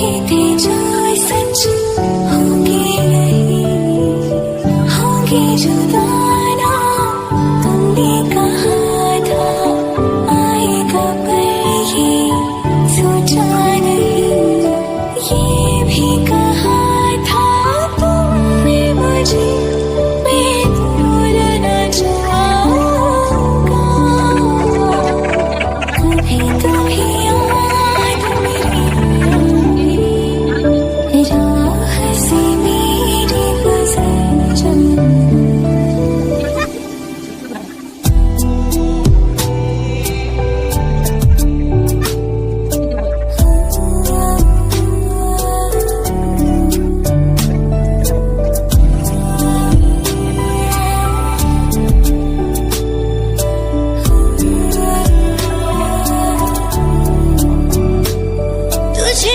कहे थे जो सच होंगे नहीं, होंगे जुदा ना, तुमने कहा था आएगा पर ये सोचा नहीं, ये भी कहा था तुमने मुझे मैं दूर न जाऊंगा, कभी कभी याद मेरी राह से मेरी गुजर जाए। तुझे